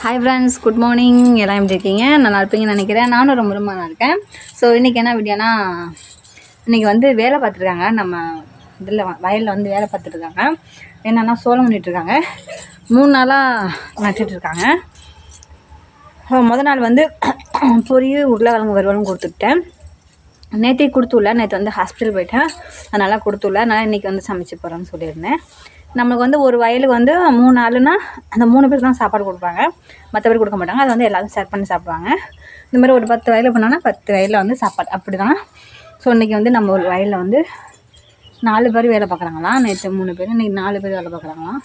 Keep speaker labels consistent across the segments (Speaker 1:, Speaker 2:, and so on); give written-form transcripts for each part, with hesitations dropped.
Speaker 1: Hi friends, good morning. எல்லாம் எப்படி இருக்கீங்க? நல்லா இருப்பீங்கன்னு நினைக்கிறேன். நானும் ரொம்ப ரொம்ப நல்லா இருக்கேன். ஸோ இன்றைக்கி என்ன வீடியோனா, இன்றைக்கி வந்து வேலை பார்த்துருக்காங்க. நம்ம இதில் வயலில் வந்து வேலை பார்த்துட்ருக்காங்க. என்னென்னா சோளம் பண்ணிகிட்ருக்காங்க. 3 நாளாக நட்டுட்ருக்காங்க. மொதல் நாள் வந்து பொரியல் உருளைக்கிழங்கு வறுவலும் கொடுத்துட்டேன். நேற்று கொடுத்துள்ள, நேற்று வந்து ஹாஸ்பிட்டல் போயிட்டேன், அதனால் கொடுத்துள்ள. அதனால் இன்றைக்கி வந்து சமைச்சு போகிறேன்னு சொல்லியிருந்தேன். நம்மளுக்கு வந்து ஒரு வயலுக்கு வந்து 3 நாளுன்னா அந்த 3 பேர் தான் சாப்பாடு கொடுப்பாங்க, மற்ற பேர் கொடுக்க மாட்டாங்க. அது வந்து எல்லோரும் ஷேர் பண்ணி சாப்பிடுவாங்க. இந்த மாதிரி ஒரு 10 வயலில் பண்ணோன்னா 10 வயலில் வந்து சாப்பாடு அப்படி தான். ஸோ இன்றைக்கி வந்து நம்ம ஒரு வயலில் வந்து 4 பேர் வேலை பார்க்குறாங்களாம். நேற்று 3 பேர், இன்றைக்கி 4 பேர் வேலை பார்க்குறாங்களாம்.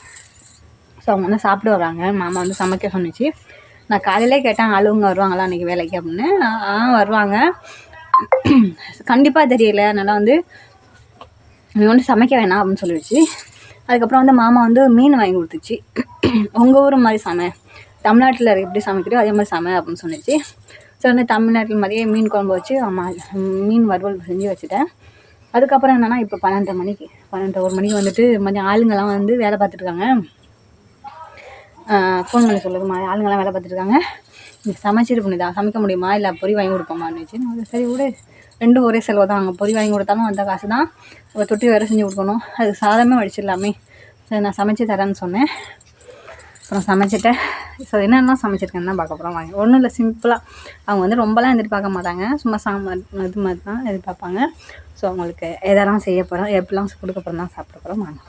Speaker 1: ஸோ அவங்க வந்து சாப்பிட வராங்க. மாமா வந்து சமைக்க சொன்னிச்சு. நான் காலையிலே கேட்டேன், ஆளுங்க வருவாங்களா இன்றைக்கி வேலைக்கு அப்படின்னு. வருவாங்க கண்டிப்பாக தெரியல. அதனால் வந்து நீ வந்து சமைக்க வேணாம் அப்படின்னு சொல்லிடுச்சு. அதுக்கப்புறம் வந்து மாமா வந்து மீன் வாங்கி கொடுத்துச்சு. உங்கள் ஊர் மாதிரி சமை, தமிழ்நாட்டில் எப்படி சமைக்கிறோம் அதே மாதிரி சமை அப்படின்னு சொன்னிச்சு. ஸோ வந்து தமிழ்நாட்டில் மாதிரியே மீன் குழம்பு வச்சு மீன் வறுவல் செஞ்சு வச்சுட்டேன். அதுக்கப்புறம் என்னென்னா, இப்போ 12 மணிக்கு 1 மணிக்கு வந்துட்டு மதியம் ஆளுங்கள்லாம் வந்து வேலை பார்த்துட்ருக்காங்க. ஃபோன் பண்ணி சொல்லுது, ஆளுங்கள்லாம் வேலை பார்த்துட்ருக்காங்க, நீ சமைச்சிட்டு பண்ணிதா சமைக்க முடியுமா, இல்லை பொரி வாங்கி கொடுப்போமான்னுச்சு. நான் சரி விடு, 2 ஒரே செலவு தான். அங்கே பொரி வாங்கி கொடுத்தாலும் அந்த காசு தான், ஒரு தொட்டி வேறு செஞ்சு கொடுக்கணும், அது சாதமே வடிச்சிடலாமே. சரி நான் சமைச்சு தரேன்னு சொன்னேன். அப்புறம் சமைச்சிட்டேன். ஸோ என்னென்னா சமைச்சிருக்கேன்னு தான் பார்க்க போகிறோம். வாங்கி ஒன்றும் இல்லை, சிம்பிளாக. அவங்க வந்து ரொம்பலாம் எதிர்பார்க்க மாட்டாங்க, சும்மா சாம்பார் இது மாதிரி தான் எதிர்பார்ப்பாங்க. ஸோ அவங்களுக்கு எதெல்லாம் செய்ய போகிறோம், எப்படிலாம் கொடுக்க போகிறோம் தான் சாப்பிட போகிறோம். வாங்க.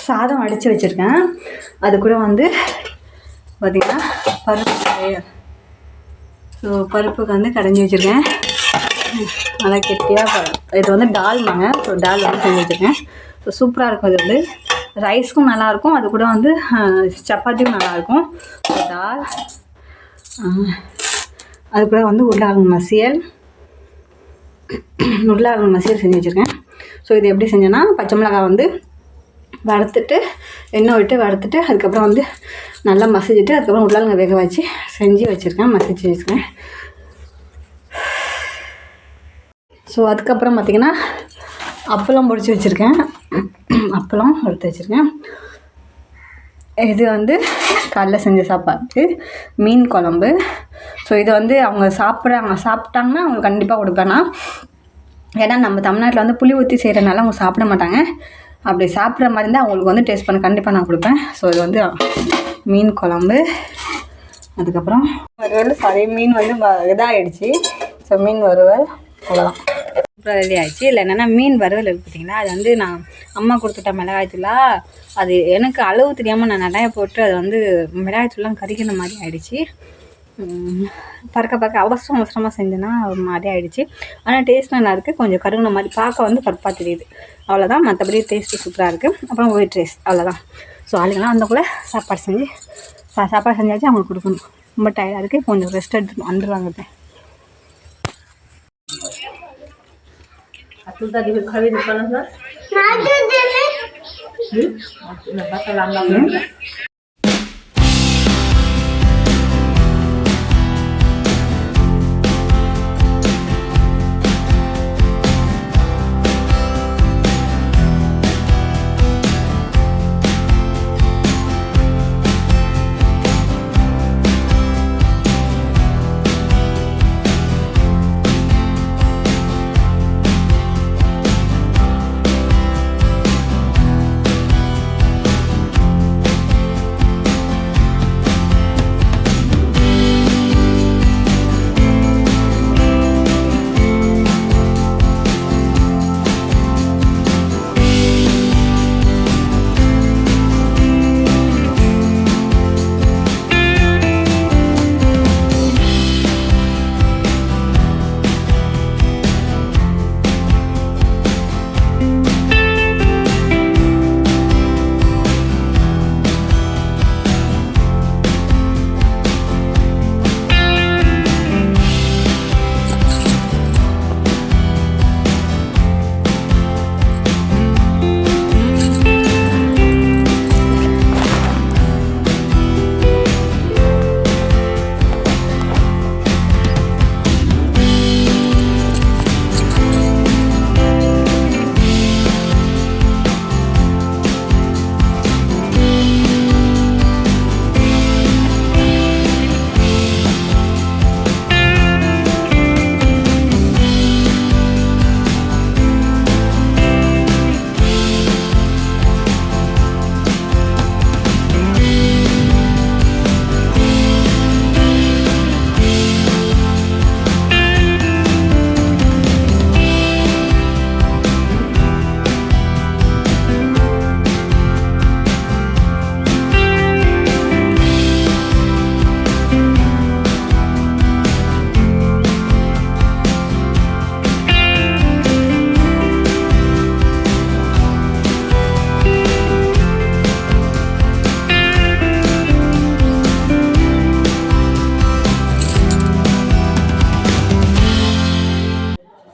Speaker 1: சாதம் அடித்து வச்சுருக்கேன். அது கூட வந்து பார்த்திங்கன்னா பருப்பு. ஸோ பருப்புக்கு வந்து கடைஞ்சி வச்சுருக்கேன், நல்லா கெட்டியாக. இது வந்து டால்மாங்க. ஸோ டால் வந்து செஞ்சு வச்சுருக்கேன். ஸோ சூப்பராக இருக்கும். இது வந்து ரைஸ்க்கும் நல்லாயிருக்கும், அது கூட வந்து சப்பாத்தியும் நல்லாயிருக்கும். ஸோ டால், அது கூட வந்து உருளைக்கிழங்கு மசியல் செஞ்சு வச்சுருக்கேன். ஸோ இது எப்படி செஞ்சேன்னா, பச்சை மிளகாய் வந்து வறுத்துட்டு எண்ணெய் விட்டு வறுத்துட்டு அதுக்கப்புறம் வந்து நல்லா மசிச்சுட்டு அதுக்கப்புறம் உருளைக்கிழங்கு வேக வச்சு செஞ்சு வச்சுருக்கேன், மசிச்சு வச்சுருக்கேன். ஸோ அதுக்கப்புறம் பார்த்திங்கன்னா அப்பளம் பொரிச்சு வச்சுருக்கேன், அப்பளம் எடுத்து வச்சுருக்கேன். இது வந்து காலைல செஞ்ச சாப்பாடு, மீன் குழம்பு. ஸோ இது வந்து அவங்க சாப்பிட்டாங்கன்னா அவங்க கண்டிப்பாக கொடுப்பேன்னா, ஏன்னா நம்ம தமிழ்நாட்டில் வந்து புளி ஊற்றி செய்கிறனால அவங்க சாப்பிட மாட்டாங்க. அப்படி சாப்பிட்ற மாதிரி இருந்தால் அவங்களுக்கு வந்து டேஸ்ட் பண்ண கண்டிப்பாக நான் கொடுப்பேன். ஸோ இது வந்து மீன் குழம்பு. அதுக்கப்புறம் மீன் வந்து இதாகிடுச்சு. ஸோ மீன் வறுவல் அவ்வளோதான் சூப்பராக ரெடி ஆகிடுச்சு. இல்லை என்னென்னா மீன் வறுவல் பார்த்தீங்கன்னா அது வந்து நான் அம்மா கொடுத்துட்ட மிளகாய்த்தூளாக அது எனக்கு அளவு தெரியாமல் நான் நிறையா போட்டு அது வந்து மிளகாய்த்தூள்லாம் கறிக்கிற மாதிரி ஆகிடுச்சு. பறக்க அவசரமாக செஞ்சேன்னா ஒரு மாதிரி ஆகிடுச்சு. ஆனால் டேஸ்ட் நல்லா இருக்குது. கொஞ்சம் கருகுன மாதிரி பார்க்க வந்து கருப்பாக தெரியுது, அவ்வளோதான். மற்றபடி டேஸ்ட்டு சூப்பராக இருக்குது. அப்புறம் ஒயிட் ரைஸ் அவ்வளோதான். ஸோ ஆளுங்கெல்லாம் வந்தக்குள்ளே சாப்பாடு செஞ்சாச்சு அவங்களுக்கு கொடுக்கணும். ரொம்ப டயர்டாக இருக்குது. கொஞ்சம் ரெஸ்ட் எடுத்துட்டு வந்துடுவாங்க.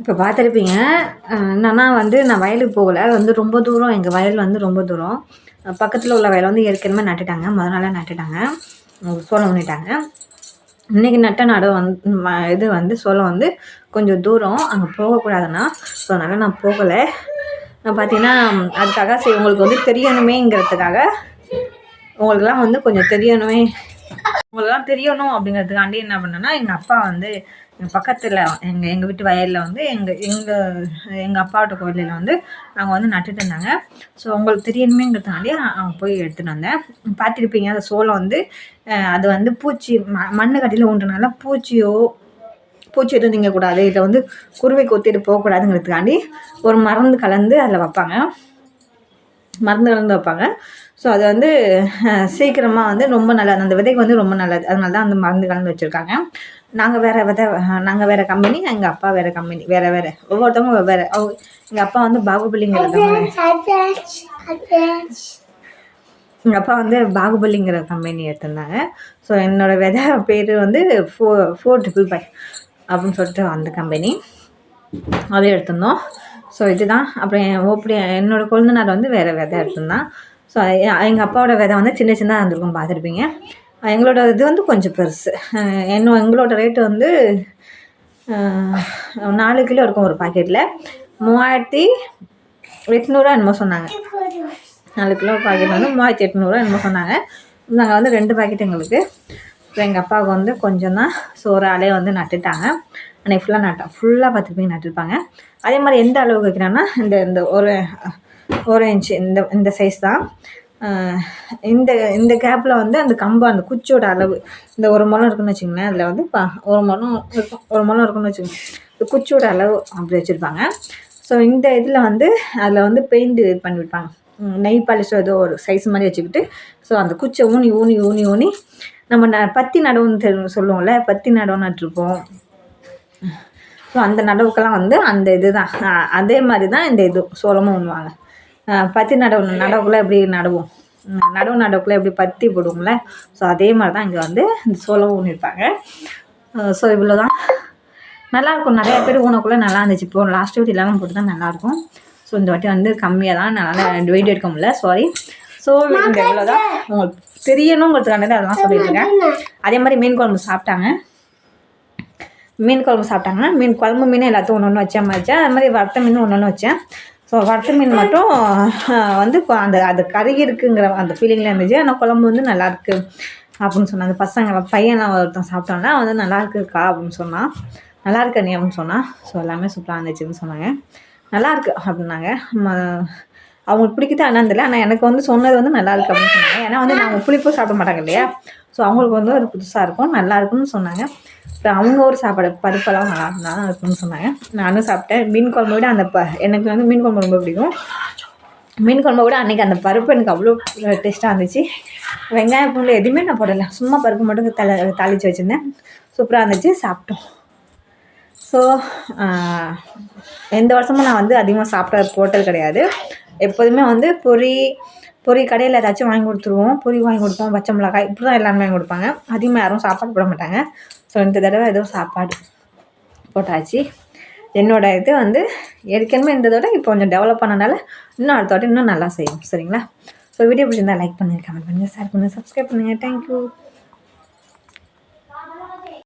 Speaker 1: இப்போ பார்த்துருப்பீங்க. என்னன்னா வந்து நான் வயலுக்கு போகலை. வந்து ரொம்ப தூரம், எங்கள் வயல் வந்து ரொம்ப தூரம். பக்கத்தில் உள்ள வயலை வந்து ஏற்கனவே நட்டுட்டாங்க, நாள் நட்டுட்டாங்க, சோளம் பண்ணிட்டாங்க. இன்றைக்கி நட்ட இது வந்து சோளம் வந்து கொஞ்சம் தூரம், அங்கே போகக்கூடாதுன்னா, ஸோ அதனால் நான் போகலை. நான் பார்த்தீங்கன்னா அதுக்காக சரி உங்களுக்கு வந்து தெரியணுமேங்கிறதுக்காக, உங்களுக்கெல்லாம் வந்து கொஞ்சம் உங்களுக்கெல்லாம் தெரியணும் அப்படிங்கிறதுக்காண்டி என்ன பண்ணேன்னா, எங்கள் அப்பா வந்து பக்கத்தில் எங்கள் வீட்டு வயலில் வந்து எங்கள் அப்பாவோட கோயிலில் வந்து அவங்க வந்து நட்டுட்டு இருந்தாங்க. ஸோ உங்களுக்கு தெரியணுமேங்கிறதுக்காண்டி அவங்க போய் எடுத்துகிட்டு வந்தேன். பார்த்துருப்பீங்க, அந்த சோளம் வந்து அது வந்து பூச்சி மண்ணு கட்டியில் ஊன்றனால பூச்சி எதுவும் திங்கக்கூடாது, இதை வந்து குருவி கொத்திட்டு போகக்கூடாதுங்கிறதுக்காண்டி ஒரு மருந்து கலந்து அதில் வைப்பாங்க. ஸோ அது வந்து சீக்கிரமாக வந்து ரொம்ப நல்லது, அந்த விதைக்கு வந்து ரொம்ப நல்லது. அதனால தான் அந்த மருந்து கலந்து வச்சுருக்காங்க. நாங்கள் வேறு கம்பெனி, எங்கள் அப்பா வேறு கம்பெனி, வேறு ஒவ்வொருத்தவங்க வெவ்வேறு. எங்கள் அப்பா வந்து பாகுபலிங்கிற கம்பெனி எடுத்திருந்தாங்க. ஸோ என்னோடய விதை பேர் வந்து 455 அப்படின்னு சொல்லிட்டு அந்த கம்பெனி, அதே எடுத்திருந்தோம். ஸோ இதுதான். அப்புறம் என்னோடய கொழுந்தனார் வந்து வேறு விதை எடுத்திருந்தான். ஸோ எங்கள் அப்பாவோட விதை வந்து சின்ன சின்னதாக இருந்திருக்கும், பார்த்துருப்பீங்க. எங்களோட இது வந்து கொஞ்சம் பெருசு. எங்களோட ரேட்டு வந்து 4 கிலோ இருக்கும் ஒரு பாக்கெட்டில். 3800 என்னமோ சொன்னாங்க. 4 கிலோ பாக்கெட் வந்து 3800 என்னமோ சொன்னாங்க. நாங்கள் வந்து 2 பாக்கெட் எங்களுக்கு. அப்புறம் எங்கள் அப்பாவுக்கு வந்து கொஞ்சம் தான். ஸோ ஒரு ஆளே வந்து நட்டுட்டாங்க. அன்றைக்கி ஃபுல்லாக பார்த்துருப்பீங்க, நட்டுருப்பாங்க. அதே மாதிரி எந்த அளவுக்கு வைக்கிறாங்கன்னா, இந்த ஒரு இன்ச்சு இந்த சைஸ் தான். இந்த இந்த கேப்பில் வந்து அந்த கம்பு அந்த குச்சியோட அளவு இந்த 1 முழம் இருக்குன்னு வச்சுக்கோங்களேன். அதில் வந்து 1 முழம் இருக்கும், 1 முழம் இருக்குன்னு வச்சுக்கோங்க. இந்த குச்சியோட அளவு அப்படி வச்சுருப்பாங்க. ஸோ இந்த இதில் வந்து அதில் வந்து பெயிண்ட் பண்ணி விட்பாங்க. நெய் பாலிஷோ ஏதோ ஒரு சைஸ் மாதிரி வச்சுக்கிட்டு, ஸோ அந்த குச்சியை ஊனி ஊனி ஊனி ஊனி நம்ம பத்தி நடவுன்னு சொல்லுவோம்ல, பத்தி நடவு நட்டுருப்போம். ஸோ அந்த நடவுக்கெல்லாம் வந்து அந்த இது தான் அதே மாதிரி தான் இந்த இது சோளமும் ஊனுவாங்க. பத்தி நடவுக்குள்ளே எப்படி நடுவோம், நடவுக்குள்ளே எப்படி பத்தி போடுவோம்ல, ஸோ அதே மாதிரி தான் இங்கே வந்து இந்த சோளம் ஊனிருப்பாங்க. ஸோ இவ்வளோ தான். நல்லாயிருக்கும். நிறையா பேர் ஊனக்குள்ளே நல்லா இருந்துச்சு. இப்போ லாஸ்ட் வீட் 11 போட்டு தான் நல்லாயிருக்கும். ஸோ இந்த வாட்டி வந்து கம்மியாக தான் என்னால் வெயிட் எடுக்க முடியல, சாரி. ஸோ இந்த இவ்வளோ தான் உங்களுக்கு தெரியணுங்கிறதுக்காண்டி அதெல்லாம் சொல்லியிருக்கேன். அதே மாதிரி மீன் குழம்பு சாப்பிட்டாங்க. மீன் குழம்பு மீன் எல்லாத்தையும் ஒன்று ஒன்று வச்சேன். அது மாதிரி வறுத்த மீன் ஒன்று ஒன்று வச்சேன். ஸோ வறுத்த மீன் மட்டும் வந்து அது கறி இருக்குங்கிற அந்த ஃபீலிங்கில் இருந்துச்சு. ஆனால் குழம்பு வந்து நல்லாயிருக்கு அப்படின்னு சொன்னாங்க பையன்லாம் ஒருத்தன் சாப்பிட்டோன்னா வந்து நல்லாயிருக்குக்கா அப்படின்னு சொன்னான். நல்லாயிருக்கு நீ அப்படின்னு சொன்னான். ஸோ எல்லாமே சூப்பராக இருந்துச்சுன்னு சொன்னாங்க. நல்லாயிருக்கு அப்படின்னாங்க. அவங்களுக்கு பிடிக்குது ஆனால் தெரியல. ஆனால் எனக்கு வந்து சொன்னது வந்து நல்லாயிருக்கு அப்படின்னு சொன்னாங்க. ஏன்னா வந்து நாங்கள் புளிப்பு சாப்பிட மாட்டாங்க இல்லையா. ஸோ அவங்களுக்கு வந்து அது புதுசாக இருக்கும், நல்லாயிருக்குன்னு சொன்னாங்க. அப்புறம் அவங்க ஒரு சாப்பாடு பருப்பெல்லாம் நல்லா இருந்தாலும் இருக்குன்னு சொன்னாங்க. நானும் சாப்பிட்டேன். மீன் குழம்பை விட அந்த எனக்கு வந்து மீன் குழம்பு ரொம்ப பிடிக்கும். மீன் குழம்பை விட அன்றைக்கி அந்த பருப்பு எனக்கு அவ்வளோ டேஸ்ட்டாக இருந்துச்சு. வெங்காயம் பூண்டு எதுவுமே நான் போடலை, சும்மா பருப்பு மட்டும் தாளித்து வச்சுருந்தேன். சூப்பராக இருந்துச்சு, சாப்பிட்டோம். ஸோ எந்த வருஷமும் நான் வந்து அதிகமாக போட்டது கிடையாது. எப்போதுமே வந்து பொரி கடையில் ஏதாச்சும் வாங்கி கொடுத்துருவோம். பொரி வாங்கி கொடுப்போம், பச்சை மிளகாய் இப்படி தான் எல்லாருமே வாங்கி கொடுப்பாங்க. அதிகமாக யாரும் சாப்பாடு போட மாட்டாங்க. ஸோ இந்த தடவை ஏதோ சாப்பாடு போட்டாச்சு. என்னோடய இது வந்து ஏற்கனவே இருந்ததோட இப்போ கொஞ்சம் டெவலப் பண்ணனால இன்னும் அடுத்த வாட்டி இன்னும் நல்லா செய்யும். சரிங்களா. ஸோ வீடியோ பிடிச்சிருந்தா லைக் பண்ணுங்கள், கமெண்ட் பண்ணுங்கள், ஷேர் பண்ணுங்கள், சப்ஸ்கிரைப் பண்ணுங்கள். தேங்க்யூ.